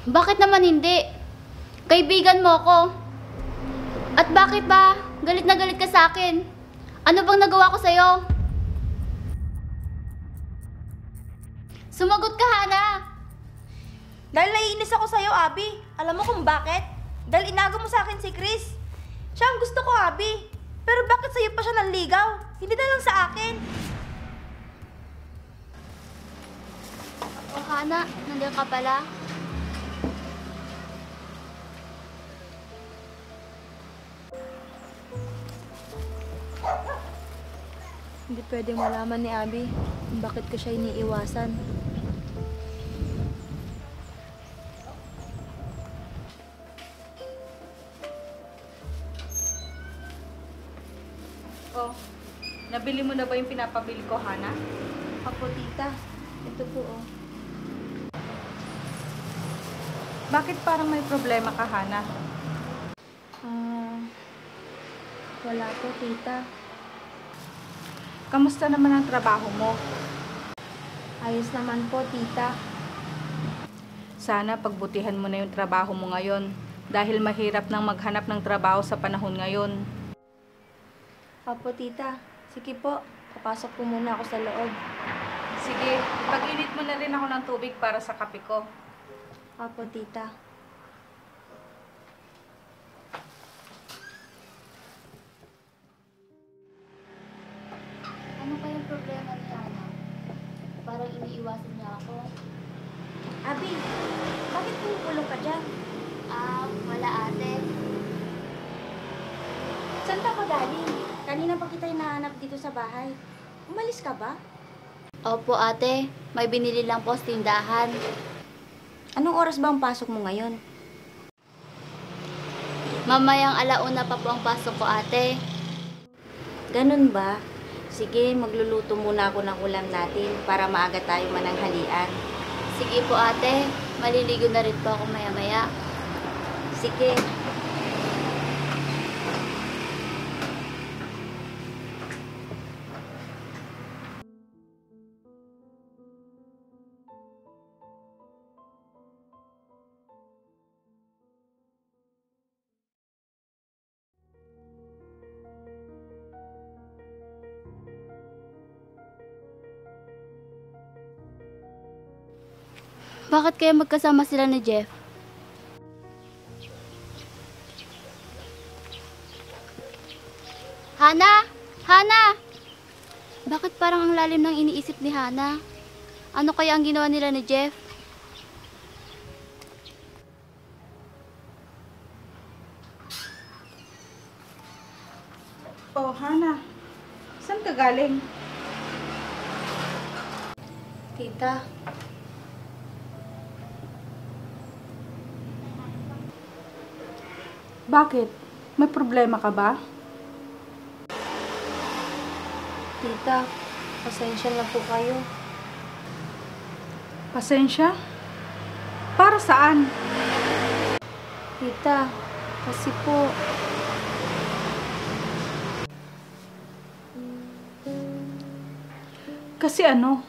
Bakit naman hindi? Kaibigan mo ko. At bakit ba galit na galit ka sa akin? Ano bang nagawa ko sa'yo? Sumagot ka, Hana! Dahil naiinis ako sa'yo, Abby. Alam mo kung bakit? Dahil inago mo sa akin si Chris. Siya ang gusto ko, Abby. Pero bakit sa'yo pa siya nanligaw? Hindi na lang sa akin. Oh, Hana, nandiyan ka pala. Hindi pwedeng malaman ni Abby kung bakit ko siya iniiwasan. Oh, nabili mo na ba yung pinapabili ko, Hana? Apo, tita. Ito po, oh. Bakit parang may problema ka, Hana? Wala po, tita. Kamusta naman ang trabaho mo? Ayos naman po, tita. Sana pagbutihan mo na yung trabaho mo ngayon dahil mahirap nang maghanap ng trabaho sa panahon ngayon. Apo, tita. Sige po. Papasok po muna ako sa loob. Sige, pag-init mo na rin ako ng tubig para sa kape ko. Apo, tita. Ano kayang problema ni Hana? Parang iniiwasan niya ako. Abby, bakit pumupulong ka dyan? Wala ate. Saan ka ba galing? Kanina pa kita hinahanap dito sa bahay. Umalis ka ba? Opo ate, may binili lang po sa tindahan. Anong oras ba ang pasok mo ngayon? Mamayang alauna pa po ang pasok ko ate. Ganun ba? Sige, magluluto muna ako ng ulam natin para maaga tayo mananghalian. Sige po ate, maliligo na rin po ako maya-maya. Sige. Bakit kaya magkasama sila ni Jeff? Hana! Hana! Bakit parang ang lalim ng iniisip ni Hana? Ano kaya ang ginawa nila ni Jeff? Oh, Hana. Saan ka galing? Tita, Bakit? May problema ka ba? tita, pasensya na po kayo. Pasensya? Para saan? Tita, kasi po, Kasi ano?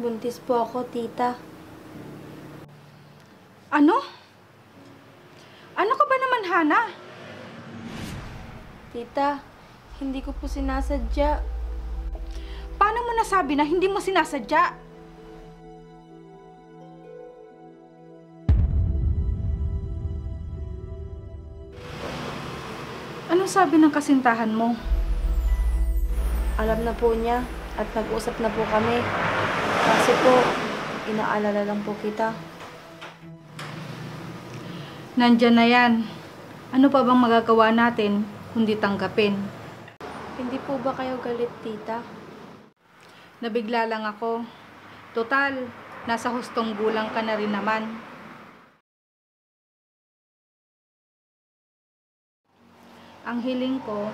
buntis po ako, tita. Ano? Ano ka ba naman, Hana? Tita, hindi ko po sinasadya. Paano mo nasabi na hindi mo sinasadya? Anong sabi ng kasintahan mo? Alam na po niya at nag-usap na po kami. Kasi po, inaalala lang po kita. Nandyan na yan. Ano pa bang magagawa natin kundi tanggapin? Hindi po ba kayo galit, tita? Nabigla lang ako. Total, nasa hustong gulang ka na rin naman. Ang hiling ko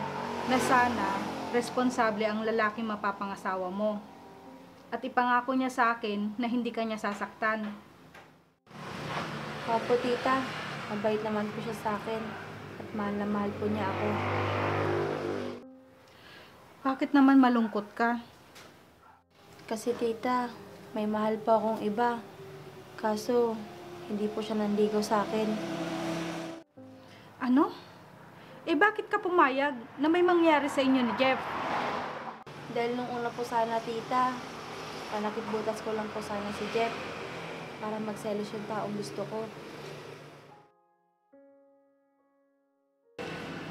na sana responsable ang lalaki mapapangasawa mo. At ipangako niya sa akin na hindi ka niya sasaktan. Opo, tita. Mabait naman po siya sa akin. At mahal na mahal po niya ako. Bakit naman malungkot ka? Kasi, tita, May mahal po akong iba. Kaso, hindi po siya nanligaw sa akin. Ano? Eh bakit ka pumayag na may mangyari sa inyo ni Jeff? Dahil nung una po sana, tita, panakit-butas ko lang po sana si Jeff para magselos yung taong gusto ko.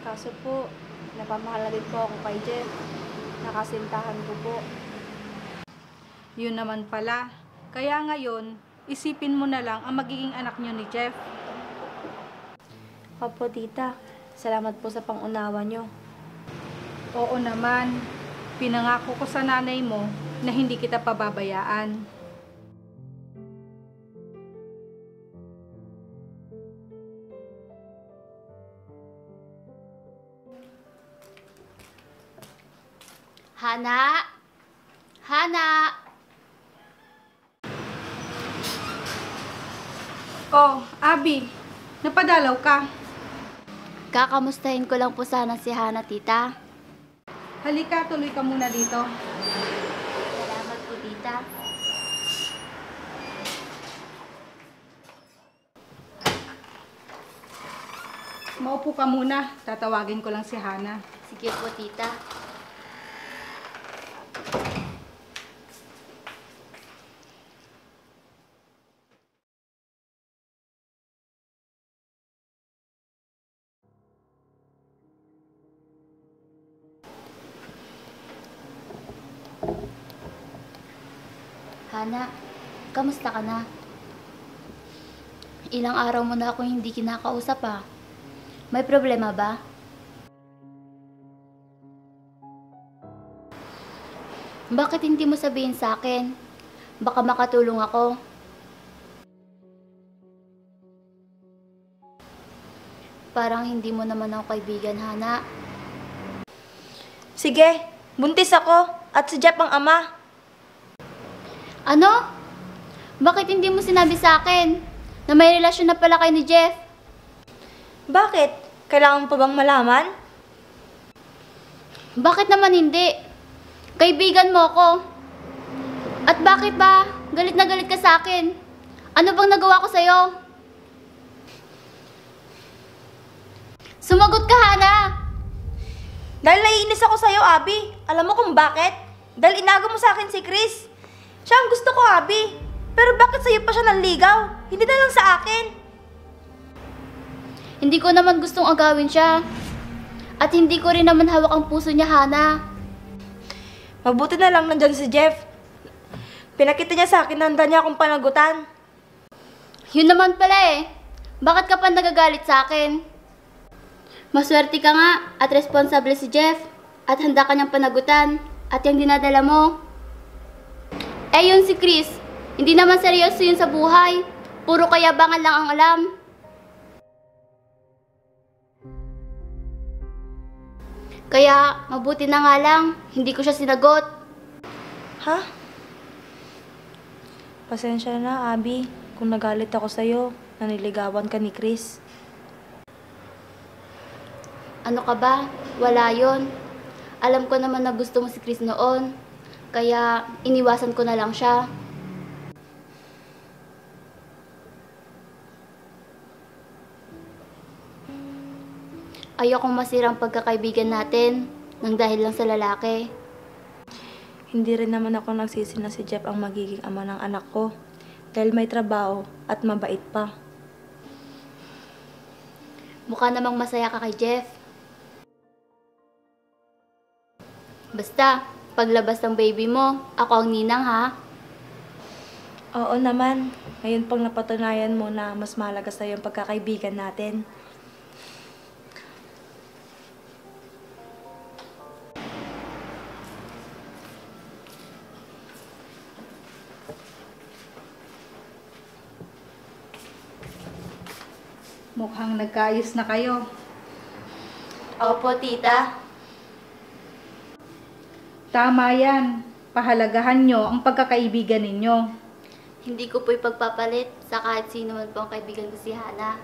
Kaso po, napamahal na din po ako kay Jeff. Nakasintahan ko po. Yun naman pala. Kaya ngayon, isipin mo na lang ang magiging anak niyo ni Jeff. Opo, tita. Salamat po sa pangunawa nyo. Oo naman. Pinangako ko sa nanay mo na hindi kita pababayaan. Hana? Hana? Oh, Abby, napadalaw ka. Kakamustahin ko lang po sana si Hana, tita. Halika, tuloy ka muna dito. Salamat po, tita. Maupo ka muna. Tatawagin ko lang si Hana. Sige po, tita. Hana, kamusta ka na? Ilang araw mo na akong hindi kinakausap ah. May problema ba? Bakit hindi mo sabihin sa akin? Baka makatulong ako. Parang hindi mo naman ako kaibigan, Hana. Sige, buntis ako at si Jeff ang ama. Ano? Bakit hindi mo sinabi sa akin na may relasyon na pala kayo ni Jeff? Bakit? Kailangan mo pa bang malaman? Bakit naman hindi? Kaibigan mo ako. At bakit ba galit na galit ka sa akin? Ano bang nagawa ko sa'yo? Sumagot ka, Hana! Dahil naiinis ako sa'yo, Abby. Alam mo kung bakit? Dahil inago mo sa akin si Chris. Siya ang gusto ko, Abby. Pero bakit sa'yo pa siya nanligaw? Hindi na lang sa akin. Hindi ko naman gustong agawin siya. At hindi ko rin naman hawak ang puso niya, Hana. Mabuti na lang nandyan si Jeff. Pinakita niya sa akin na handa niya akong panagutan. Yun naman pala eh. Bakit ka pa nagagalit sa akin? Maswerte ka nga at responsable si Jeff. At handa ka niyang panagutan. At yung dinadala mo. Eh yun si Chris. Hindi naman seryoso yun sa buhay. Puro kayabangan lang ang alam. Kaya, mabuti na nga lang, hindi ko siya sinagot. Ha? Pasensya na, Abby, kung nagalit ako sa'yo, naniligawan ka ni Chris. Ano ka ba? Wala yon. Alam ko naman na gusto mo si Chris noon. Kaya, iniwasan ko na lang siya. Ayokong masirang pagkakaibigan natin nang dahil lang sa lalaki. Hindi rin naman ako nagsisi na si Jeff ang magiging ama ng anak ko. Dahil may trabaho at mabait pa. Mukha namang masaya ka kay Jeff. Basta, paglabas ng baby mo, ako ang ninang ha. Oo naman. Ngayon pang napatunayan mo na mas mahalaga sa'yo ang pagkakaibigan natin. Mukhang nagkaayos na kayo. Opo, tita. Tama yan. Pahalagahan nyo ang pagkakaibigan ninyo. Hindi ko po ipagpapalit sa kahit sino man po ang kaibigan ko si Hana.